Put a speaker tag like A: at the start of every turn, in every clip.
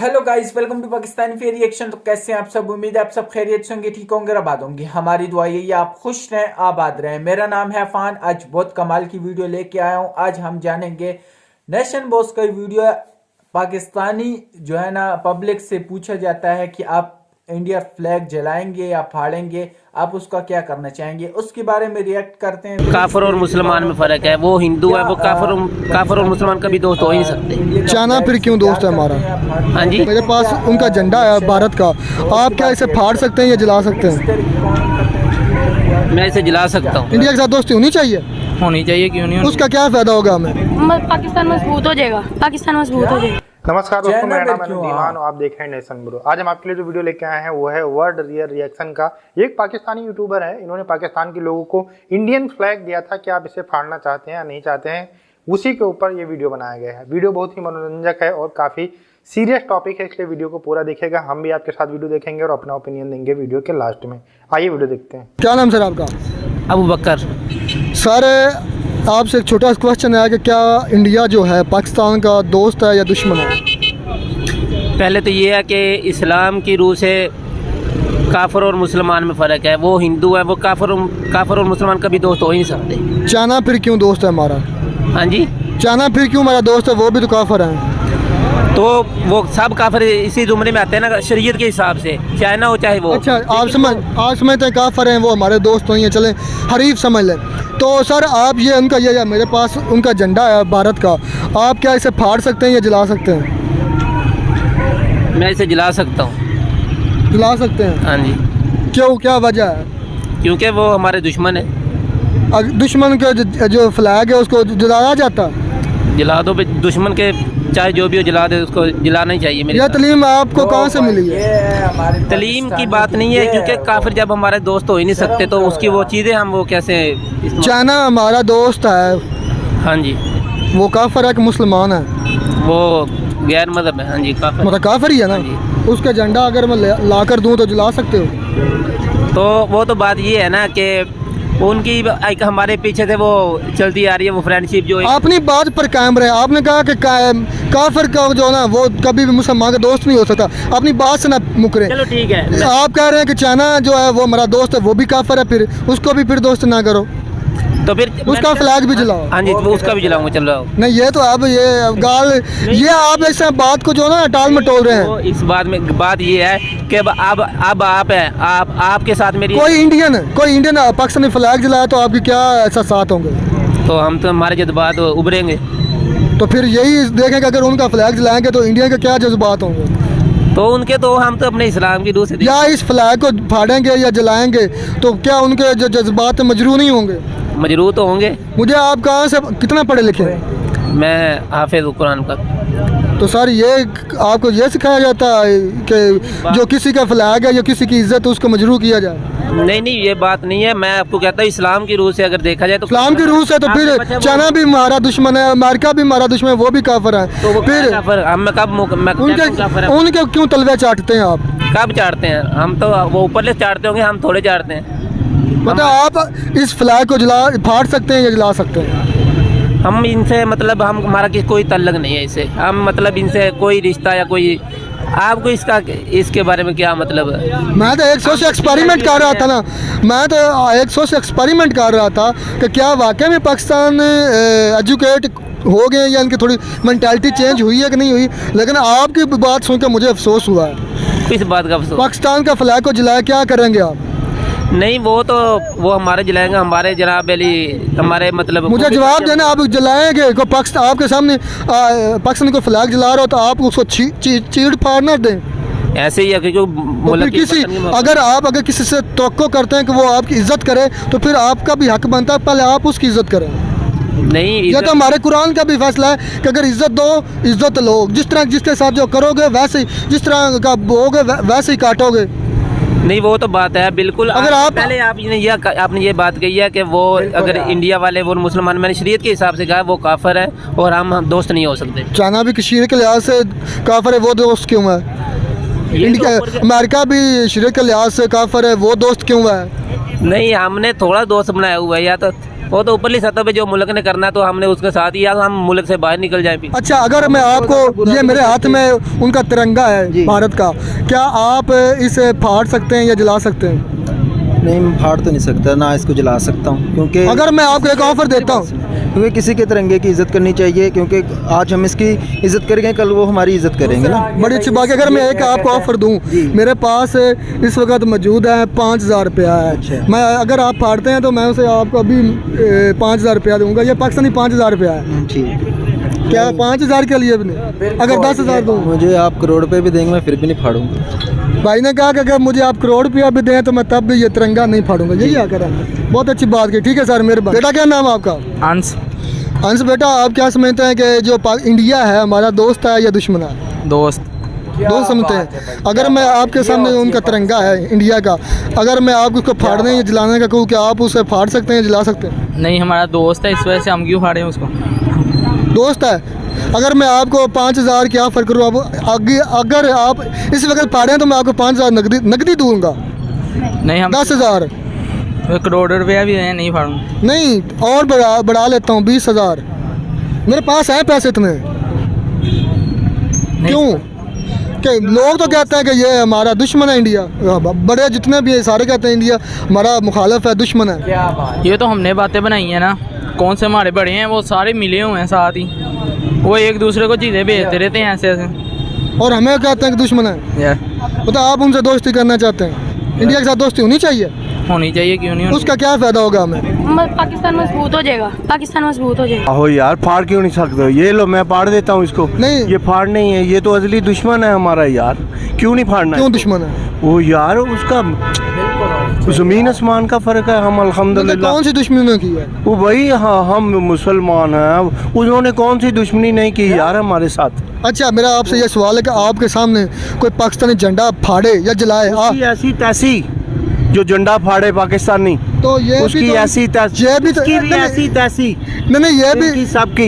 A: Hello guys, welcome to Pakistani fair reaction. तो कैसे हैं आप सब? उम्मीद है आप सब खैरियत से होंगे, ठीक होंगे, आबाद होंगे। हमारी दुआ यही आप खुश रहें, आबाद रहें। मेरा नाम है अफान। आज बहुत कमाल की वीडियो लेके आया हूं। आज हम जानेंगे नेशन बॉस का वीडियो है। पाकिस्तानी जो है ना, पब्लिक से पूछा जाता है कि आप इंडिया फ्लैग जलाएंगे या फाड़ेंगे, आप उसका क्या करना चाहेंगे, उसके बारे में रिएक्ट करते हैं।
B: काफिर और मुसलमान में फर्क है। वो हिंदू है, वो काफिर और मुसलमान कभी दोस्त हो ही नहीं सकते।
C: चाइना फिर क्यों दोस्त है हमारा?
B: हाँ जी,
C: मेरे पास उनका झंडा है भारत का। आप क्या इसे फाड़ सकते हैं या जला सकते हैं?
B: मैं इसे जला सकता हूँ।
C: इंडिया के साथ दोस्ती होनी चाहिए।
B: क्यों नहीं?
C: उसका क्या फायदा होगा हमें?
D: पाकिस्तान मजबूत हो जाएगा, पाकिस्तान मजबूत हो जाएगा।
E: नमस्कार दोस्तों, मेरा नाम है
A: क्यों
E: दीवान और आप देख रहे हैं नेशन ब्रो। आज हम आपके लिए जो वीडियो लेके आए हैं वो है वर्ल्ड रिएक्शन का। ये एक पाकिस्तानी यूट्यूबर है। इन्होंने पाकिस्तान के लोगों को इंडियन फ्लैग दिया था कि आप इसे फाड़ना चाहते हैं या नहीं चाहते हैं, उसी के ऊपर ये वीडियो बनाया गया है। वीडियो बहुत ही मनोरंजक है और काफ़ी सीरियस टॉपिक है, इसलिए वीडियो को पूरा देखिएगा। हम भी आपके साथ वीडियो देखेंगे और अपना ओपिनियन देंगे वीडियो के लास्ट में। आइए वीडियो देखते हैं।
C: क्या नाम सर आपका?
B: अबू बकर।
C: सर आपसे एक छोटा सा क्वेश्चन है कि क्या इंडिया जो है पाकिस्तान का दोस्त है या दुश्मन है?
B: पहले तो ये है कि इस्लाम की रूह से काफिर और मुसलमान में फ़र्क है। वो हिंदू है, वो काफिर और मुसलमान कभी दोस्त हो ही नहीं सकते।
C: चाइना फिर क्यों दोस्त है हमारा?
B: हाँ जी,
C: चाइना फिर क्यों हमारा दोस्त है? वो भी तो काफिर हैं।
B: तो वो सब काफिर इसी जुमरे में आते हैं ना, शरीयत के हिसाब से, चाइना हो चाहे वो।
C: अच्छा, आप समझते हैं काफिर हैं, वो हमारे दोस्त नहीं है, चलें हरीफ समझ लें। तो सर आप ये उनका ये मेरे पास उनका झंडा है भारत का, आप क्या इसे फाड़ सकते हैं या जला सकते हैं?
B: मैं इसे जला सकता हूँ।
C: जला सकते हैं?
B: हाँ जी।
C: क्यों, क्या वजह है?
B: क्योंकि वो हमारे दुश्मन है।
C: दुश्मन का जो फ्लैग है उसको जलाया जाता है?
B: जला दो, दुश्मन के चाहे जो भी हो जला दे, उसको जलाना ही चाहिए। मेरी
C: यह तलीम आपको कहाँ से मिली है?
B: तलीम की बात नहीं है, क्योंकि काफिर जब हमारे दोस्त हो ही नहीं सकते तो उसकी वो चीज़ें हम वो कैसे।
C: चाइना हमारा दोस्त है।
B: हाँ जी।
C: वो काफिर है कि मुसलमान है?
B: वो गैर मजहब है। हाँ जी, काफिर।
C: मतलब काफिर ही है ना। उसका झंडा अगर मैं ला कर दूँ तो जला सकते हो?
B: तो वो तो बात ये है ना कि उनकी एक हमारे पीछे से वो चलती आ रही है, वो फ्रेंडशिप जो
C: अपनी बात पर कायम रहे। आपने कहा कि काफिर का जो है ना वो कभी भी मुसलमान का दोस्त नहीं हो सकता। अपनी बात से ना मुकरे।
B: चलो ठीक है।
C: आप कह रहे हैं कि चाइना जो है वो हमारा दोस्त है, वो भी काफिर है, फिर उसको भी फिर दोस्त ना करो,
B: तो फिर
C: उसका फ्लैग भी जलाओ।
B: हाँ जी, तो उसका भी जलाऊंगा। चल रहा हूँ।
C: नहीं, ये तो आप ये आप ऐसे बात को जो ना टाल मटोल रहे हैं।
B: तो इस बात ये है कि अब आप हैं, आपके साथ मेरी
C: कोई इंडियन पाकिस्तानी फ्लैग जलाया तो आपके क्या एहसास होंगे?
B: तो हम तो हमारे जज्बात उभरेंगे।
C: तो फिर यही देखें कि अगर उनका फ्लैग जलाएंगे तो इंडिया के क्या जज्बात होंगे?
B: तो उनके तो हम तो अपने इस्लाम की रूह से
C: या इस फ्लैग को फाड़ेंगे या जलाएंगे तो क्या उनके जो जज्बात मजरू नहीं होंगे?
B: मजरूर तो होंगे।
C: मुझे आप कहाँ से कितना पढ़े लिखे हैं?
B: मैं हाफिज हूँ कुरान का।
C: तो सर ये आपको ये सिखाया जाता है कि जो किसी का फ्लैग है या किसी की इज्जत है उसको मजरू किया जाए?
B: नहीं, ये बात नहीं है। मैं आपको कहता हूँ इस्लाम की रूह से अगर देखा जाए तो
C: इस्लाम की रूह से तो फिर चाइना भी हमारा दुश्मन है, अमेरिका भी हमारा दुश्मन है, वो भी काफिर है।
B: तो
C: फिर उनके क्यों तलवे चाटते हैं आप?
B: कब चाटते हैं हम? तो वो ऊपर से चाटते होंगे, हम थोड़े चाटते हैं।
C: मतलब आप इस फ्लैग को फाड़ सकते हैं या जला सकते हैं?
B: हम इनसे मतलब हमारा कोई तल्लक नहीं है इससे। हम मतलब इनसे कोई रिश्ता या कोई आपको इसके बारे में क्या मतलब है?
C: मैं तो एक सोच एक्सपेरिमेंट कर रहा था ना। मैं तो एक सोच एक्सपेरिमेंट कर रहा था कि क्या वाकई में पाकिस्तान एजुकेट हो गए या इनकी थोड़ी मेंटालिटी चेंज हुई है कि नहीं हुई। लेकिन आपकी बात सुनकर मुझे अफसोस हुआ है।
B: किस बात का अफसोस?
C: पाकिस्तान का फ्लैग को जलाया क्या करेंगे आप?
B: नहीं, वो हमारे जलाएंगे, हमारे जनाब अली, हमारे मतलब।
C: मुझे जवाब देना, आप जलाएंगे को पाकिस्तान आपके सामने पाकिस्तान को फ्लैग जला रहा हो तो आप उसको चीड़ फाड़ ना दें?
B: ऐसे ही है कि
C: अगर किसी से तवक्को करते हैं कि वो आपकी इज्जत करे तो फिर आपका भी हक बनता है पहले आप उसकी इज्जत करें।
B: नहीं,
C: ये तो हमारे कुरान का भी फैसला है कि अगर इज्जत दो इज्जत लो। जिसके साथ जो करोगे वैसे जिस तरह का बोगे वैसे ही काटोगे।
B: नहीं, वो तो बात है बिल्कुल।
C: अगर आप
B: पहले आपने ये बात कही है कि वो अगर इंडिया वाले वो मुसलमान, मैंने शरीयत के हिसाब से कहा वो काफिर है और हम दोस्त नहीं हो सकते।
C: चाइना भी शरीयत के लिहाज से काफिर है, वो दोस्त क्यों है? इंडिया अमेरिका भी शरीयत के लिहाज से काफिर है, वो दोस्त क्यों है?
B: नहीं, हमने थोड़ा दोस्त बनाया हुआ है। या तो वो तो ऊपरली सतह पे जो मुल्क ने करना है तो हमने उसके साथ ही, या हम मुल्क से बाहर निकल जाए फिर।
C: अच्छा, अगर मैं आपको, ये मेरे हाथ में उनका तिरंगा है भारत का, क्या आप इसे फाड़ सकते हैं या जला सकते हैं?
F: नहीं, मैं फाड़ तो नहीं सकता, ना इसको जला सकता हूँ, क्योंकि
C: अगर मैं आपको एक ऑफर देता हूँ,
F: क्योंकि किसी के तिरंगे की इज्जत करनी चाहिए, क्योंकि आज हम इसकी इज्जत करेंगे, कल वो हमारी इज्जत करेंगे ना।
C: बड़ी अच्छी बात है। अगर मैं एक आपको ऑफर दूं, मेरे पास इस वक्त मौजूद है 5,000 रुपया है।
F: अच्छा।
C: मैं, अगर आप फाड़ते हैं तो मैं उसे आपको अभी 5,000 रुपया दूंगा। ये पाकिस्तानी 5,000 रुपया है।
F: ठीक,
C: क्या 5,000 के लिए भी नहीं? अगर 10,000 दूँ?
F: मुझे आप करोड़ रुपए भी देंगे, मैं फिर भी नहीं फाड़ूंगा।
C: भाई ने कहा कि अगर मुझे आप करोड़ रुपया भी दें तो मैं तब भी ये तिरंगा नहीं फाड़ूंगा। यही आकर है। बहुत अच्छी बात की। ठीक है सर, मेहरबानी। बेटा क्या नाम है आपका?
G: अंश।
C: अंश बेटा, आप क्या समझते हैं कि जो इंडिया है हमारा दोस्त है या दुश्मन है?
G: दोस्त।
C: दोस्त समझते हैं। अगर मैं आपके सामने उनका तिरंगा है इंडिया का, अगर मैं आपको उसको फाड़ने या जलाने का कहूँ, क्या आप उसे फाड़ सकते हैं, जला सकते हैं?
G: नहीं, हमारा दोस्त है, इस वजह से हम क्यों फाड़ें उसको।
C: दोस्त है। अगर मैं आपको 5,000 क्या फ़र्क करूँ, अगर आप इस वक्त फाड़ें तो मैं आपको 5,000 नकदी दूंगा।
G: नहीं, हम
C: 10,000
G: करोड़ रुपया भी है, नहीं फाड़ूंगा।
C: नहीं, और बढ़ा लेता हूँ 20,000। मेरे पास है पैसे इतने। क्यों? कि लोग तो कहते हैं कि ये हमारा दुश्मन है इंडिया, बड़े जितने भी है सारे कहते हैं इंडिया हमारा मुखालिफ है, दुश्मन है।
A: क्या बात।
G: ये तो हमने बातें बनाई है ना, कौन से हमारे बड़े हैं, वो सारे मिले हुए हैं साथ ही, वो एक दूसरे को चीज़ें भेजते रहते हैं ऐसे ऐसे,
C: और हमें कहते हैं कि दुश्मन है। तो आप उनसे दोस्ती करना चाहते हैं? इंडिया के साथ दोस्ती होनी चाहिए।
G: होनी चाहिए, क्यों नहीं होनी?
C: उसका क्या फ़ायदा होगा हमें?
D: पाकिस्तान मजबूत हो जाएगा, पाकिस्तान मजबूत हो जाएगा।
H: हो यार, फाड़ क्यों नहीं सकते? ये लो, मैं फाड़ देता हूँ इसको।
C: नहीं,
H: ये फाड़ नहीं है, ये तो असली दुश्मन है हमारा यार। क्यों नहीं फाड़ना?
C: क्यों दुश्मन है?
H: वो यार, उसका ज़मीन आसमान का फ़र्क है। हम अल्हम्दुलिल्लाह।
C: कौन सी दुश्मनी की है
H: वो वही, हाँ, हम मुसलमान हैं, उन्होंने कौन सी दुश्मनी नहीं की यार हमारे साथ।
C: अच्छा, मेरा आपसे ये सवाल है कि आपके सामने कोई पाकिस्तानी झंडा फाड़े या जलाए,
H: ऐसी तैसी जो झंडा फाड़े पाकिस्तानी,
C: तो ये
H: उसकी
C: भी तो,
H: ऐसी तैसी,
C: ये भी तो,
H: उसकी भी ऐसी तैसी,
C: नहीं, ये भी
H: सबकी,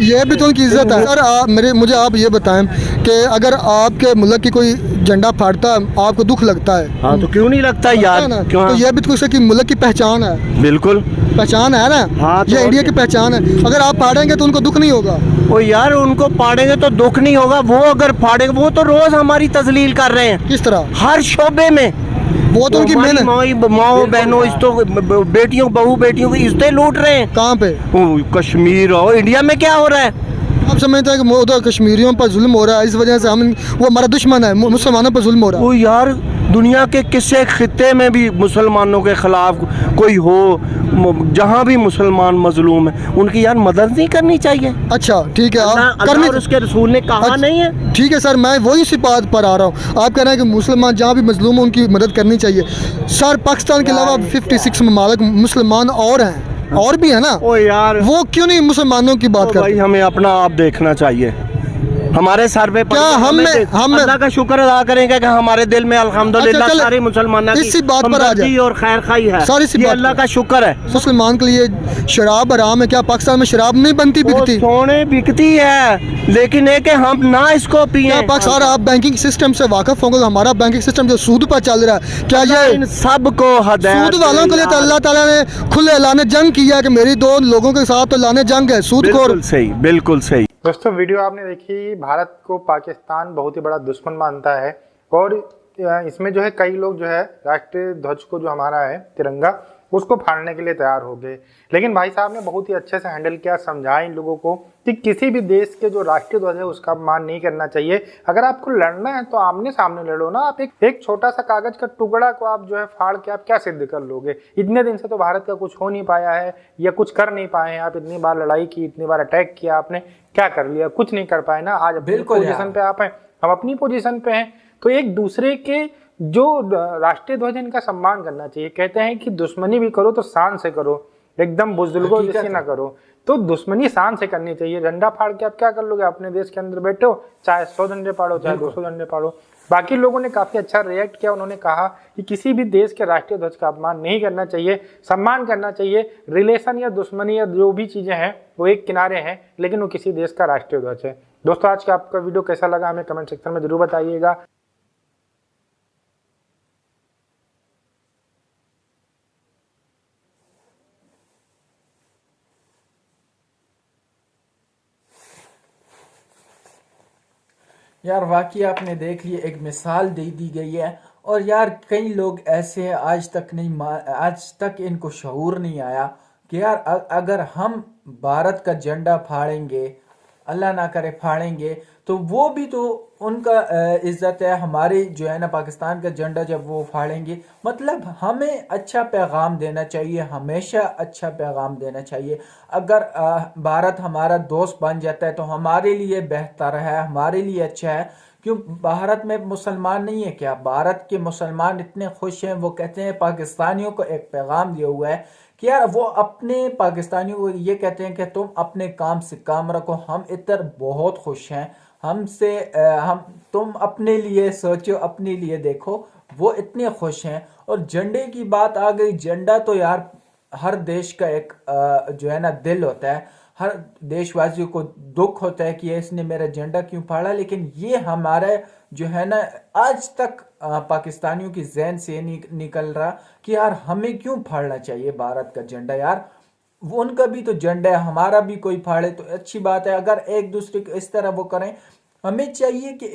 C: ये भी तो उनकी इज्जत है। सर, मुझे आप ये बताएं कि अगर आपके मुल्क की कोई झंडा फाड़ता है, आपको दुख लगता है?
H: हाँ, तो क्यों नहीं लगता यार?
C: तो ये भी तो उसकी मुल्क की पहचान है।
H: बिल्कुल
C: पहचान है ना।
H: हाँ, तो
C: ये इंडिया की पहचान है। अगर आप फाड़ेंगे तो उनको दुख नहीं होगा?
H: वो यार, उनको फाड़ेंगे तो दुख नहीं होगा। वो अगर फाड़ेंगे, वो तो रोज हमारी तजलील कर रहे हैं।
C: किस तरह?
H: हर शोबे में।
C: वो तो उनकी मेहनत,
H: माओ बहनों, बेटियों, बहू बेटियों की इज्जतें लूट रहे हैं।
C: कहाँ पे?
H: कश्मीर और इंडिया में क्या हो रहा है?
C: आप समझते हैं कि उधर कश्मीरियों पर जुल्म हो रहा है, इस वजह से हम, वो हमारा दुश्मन है, मुसलमानों पर जुल्म हो रहा है।
H: वो यार, दुनिया के किसी खित्ते में भी मुसलमानों के खिलाफ कोई हो, जहाँ भी मुसलमान मजलूम है, उनकी यार मदद नहीं करनी चाहिए।
C: अच्छा, ठीक है, आप
H: करनी, और उसके रसूल ने कहा नहीं है।
C: ठीक है सर, मैं वही सी बात पर आ रहा हूँ। आप कह रहे हैं कि मुसलमान जहाँ भी मजलूम है उनकी मदद करनी चाहिए। सर, पाकिस्तान के अलावा 56 ममालिक मुसलमान और हैं, और भी है ना।
H: ओ यार,
C: वो क्यों नहीं मुसलमानों की बात करते?
H: भाई, हमें अपना आप देखना चाहिए। हमारे सर पे
C: क्या हम
H: अल्लाह का शुक्र अदा करेंगे कि हमारे दिल में अल्हम्दुलिल्लाह
C: अच्छा,
H: सारे मुसलमानों की
C: इसी बात पर आ जाए
H: और खैर खाई है।
C: सारी
H: ये अल्लाह का शुक्र है।
C: मुसलमान के लिए शराब हराम है। क्या पाकिस्तान में शराब नहीं बनती, बिकती?
H: सोने बिकती है, लेकिन है कि हम ना इसको पिए।
C: पाकिस्तान, आप बैंकिंग सिस्टम से वाकिफ होंगे? हमारा बैंकिंग सिस्टम जो सूद पर चल रहा है, क्या ये
H: इन सबको
C: सूद वालों के लिए तो अल्लाह ताला ने खुले ऐलान जंग किया कि मेरी दो लोगों के साथ तो ऐलान जंग है, सूदखोर।
H: बिल्कुल सही, बिल्कुल सही।
E: दोस्तों, वीडियो आपने देखी। भारत को पाकिस्तान बहुत ही बड़ा दुश्मन मानता है, और इसमें जो है कई लोग जो है राष्ट्रीय ध्वज को, जो हमारा है तिरंगा, उसको फाड़ने के लिए तैयार हो गए। लेकिन भाई साहब ने बहुत ही अच्छे से हैंडल किया, समझाया इन लोगों को कि किसी भी देश के जो राष्ट्रीय ध्वज है उसका अपमान नहीं करना चाहिए। अगर आपको लड़ना है तो आमने सामने लड़ो ना। आप एक छोटा सा कागज का टुकड़ा को आप जो है फाड़ के आप क्या सिद्ध कर लोगे? इतने दिन से तो भारत का कुछ हो नहीं पाया है या कुछ कर नहीं पाए हैं। आप इतनी बार लड़ाई की, इतनी बार अटैक किया, आपने क्या कर लिया? कुछ नहीं कर पाए ना। आज अपनी पोजीशन पे आप हैं, हम अपनी पोजीशन पे हैं, तो एक दूसरे के जो राष्ट्रीय ध्वज इनका सम्मान करना चाहिए। कहते हैं कि दुश्मनी भी करो तो शान से करो, एकदम बुजुर्गों जैसे ना करो। तो दुश्मनी शान से करनी चाहिए। झंडा फाड़ के आप क्या कर लोगे? अपने देश के अंदर बैठे हो, चाहे 100 झंडे फाड़ो, चाहे 200 झंडे फाड़ो। बाकी लोगों ने काफी अच्छा रिएक्ट किया। उन्होंने कहा कि किसी भी देश के राष्ट्रीय ध्वज का अपमान नहीं करना चाहिए, सम्मान करना चाहिए। रिलेशन या दुश्मनी या जो भी चीजें हैं वो एक किनारे हैं, लेकिन वो किसी देश का राष्ट्रीय ध्वज है। दोस्तों, आज का आपका वीडियो कैसा लगा हमें कमेंट सेक्शन में जरूर बताइएगा।
A: यार वाकई आपने देख लिया, एक मिसाल दे दी गई है। और यार कई लोग ऐसे हैं आज तक इनको शऊर नहीं आया कि यार अगर हम भारत का झंडा फाड़ेंगे, अल्लाह ना करे फाड़ेंगे, तो वो भी तो उनका इज्जत है। हमारे जो है ना पाकिस्तान का झंडा जब वो फाड़ेंगे, मतलब हमें अच्छा पैगाम देना चाहिए, हमेशा अच्छा पैगाम देना चाहिए। अगर भारत हमारा दोस्त बन जाता है तो हमारे लिए बेहतर है, हमारे लिए अच्छा है। क्यों भारत में मुसलमान नहीं है क्या? भारत के मुसलमान इतने खुश हैं, वो कहते हैं पाकिस्तानियों को एक पैगाम दिया हुआ है कि यार वो अपने पाकिस्तानियों को ये कहते हैं कि तुम अपने काम से काम रखो, हम इधर बहुत खुश हैं, हमसे हम तुम अपने लिए सोचो, अपने लिए देखो। वो इतने खुश हैं। और झंडे की बात आ गई, झंडा तो यार हर देश का एक जो है ना दिल होता है। हर देशवासियों को दुख होता है कि इसने मेरा झंडा क्यों फाड़ा, लेकिन ये हमारा जो है ना आज तक पाकिस्तानियों की ज़हन से नहीं निकल रहा कि यार हमें क्यों फाड़ना चाहिए भारत का झंडा। यार वो उनका भी तो झंडा है, हमारा भी कोई फाड़े तो अच्छी बात है। अगर एक दूसरे को इस तरह वो करें, हमें चाहिए कि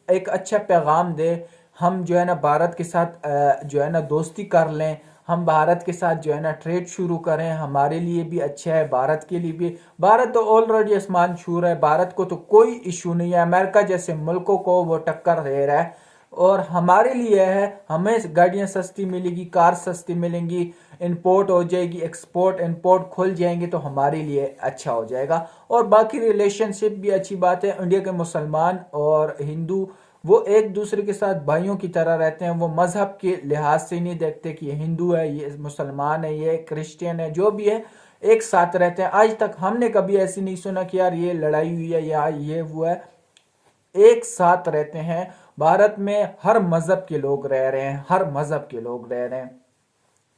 A: एक अच्छा पैगाम दे। हम जो है ना भारत के साथ जो है ना दोस्ती कर लें, हम भारत के साथ जो है ना ट्रेड शुरू करें, हमारे लिए भी अच्छा है, भारत के लिए भी। भारत तो ऑलरेडी आसमान छू रहा है, भारत को तो कोई इशू नहीं है, अमेरिका जैसे मुल्कों को वो टक्कर दे रहा है। और हमारे लिए है, हमें गाड़ियाँ सस्ती मिलेगी, कार सस्ती मिलेंगी, इंपोर्ट हो जाएगी, एक्सपोर्ट इंपोर्ट खुल जाएंगे तो हमारे लिए अच्छा हो जाएगा। और बाकी रिलेशनशिप भी अच्छी बात है। इंडिया के मुसलमान और हिंदू वो एक दूसरे के साथ भाइयों की तरह रहते हैं। वो मज़हब के लिहाज से नहीं देखते कि ये हिंदू है, ये मुसलमान है, ये क्रिश्चियन है, जो भी है एक साथ रहते हैं। आज तक हमने कभी ऐसी नहीं सुना कि यार ये लड़ाई हुई है या ये हुआ है, एक साथ रहते हैं। भारत में हर मज़हब के लोग रह रहे हैं, हर मज़हब के लोग रह रहे हैं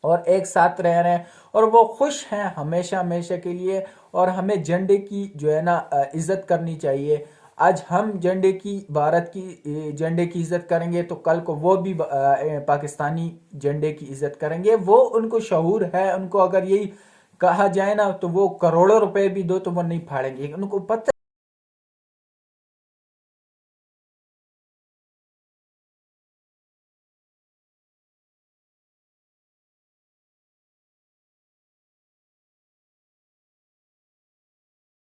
A: और एक साथ रह रहे हैं, और वो खुश हैं हमेशा हमेशा के लिए। और हमें झंडे की जो है ना इज़्ज़त करनी चाहिए। आज हम झंडे की, भारत की झंडे की इज़्ज़त करेंगे तो कल को वो भी पाकिस्तानी झंडे की इज़्ज़त करेंगे। वो उनको शऊर है, उनको अगर यही कहा जाए ना तो वो करोड़ों रुपए भी दो तो वो नहीं फाड़ेंगे, उनको पता